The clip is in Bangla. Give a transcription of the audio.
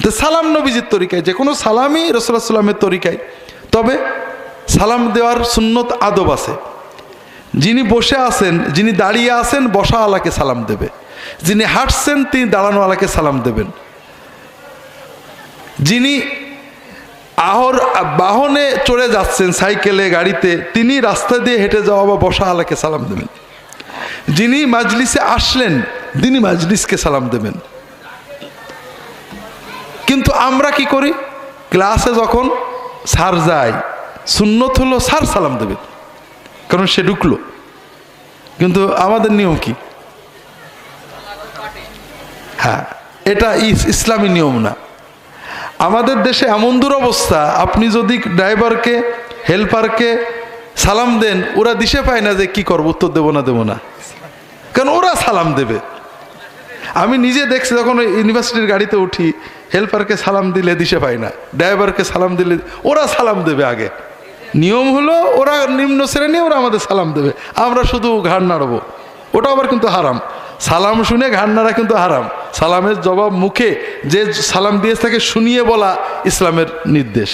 তো সালাম নবীজির তরিকায়, যে কোনো সালামই রাসূলুল্লাহ সাল্লামের তরিকায়। তবে সালাম দেওয়ার সুন্নত আদব আছে। যিনি বসে আছেন, যিনি দাঁড়িয়ে আছেন, বসাওয়ালাকে সালাম দেবে। যিনি হাঁটছেন তিনি দাঁড়ানোওয়ালাকে সালাম দেবেন। যিনি বাহনে চড়ে যাচ্ছেন, সাইকেলে, গাড়িতে, তিনি রাস্তা দিয়ে হেঁটে যাওয়া বা বসাওয়ালাকে সালাম দেবেন। যিনি মাজলিসে আসলেন তিনি মাজলিসকে সালাম দেবেন। কিন্তু আমরা কি করি, ক্লাসে যখন স্যার যায়, সুন্নত হলো স্যার সালাম দেবেন, কারণ সে ঢুকলো। কিন্তু আমাদের নিয়ম কি? হ্যাঁ, এটা ইসলামী নিয়ম না। আমাদের দেশে এমন দুরবস্থা, আপনি যদি ড্রাইভারকে, হেল্পারকে সালাম দেন, ওরা দিশে পায় না যে কি করবো, উত্তর দেবো না, কারণ ওরা সালাম দেবে। আমি নিজে দেখছি, যখন ইউনিভার্সিটির গাড়িতে উঠি, হেল্পারকে সালাম দিলে দিশে পাই না, ড্রাইভারকে সালাম দিলে ওরা সালাম দেবে আগে। নিয়ম হলো ওরা নিম্ন শ্রেণী, ওরা আমাদের সালাম দেবে, আমরা শুধু ঘাড় নাড়বো। ওটা আবার কিন্তু হারাম। সালাম শুনে ঘাড় নাড়া কিন্তু হারাম। সালামের জবাব মুখে যে সালাম দিয়েছে তাকে শুনিয়ে বলা ইসলামের নির্দেশ।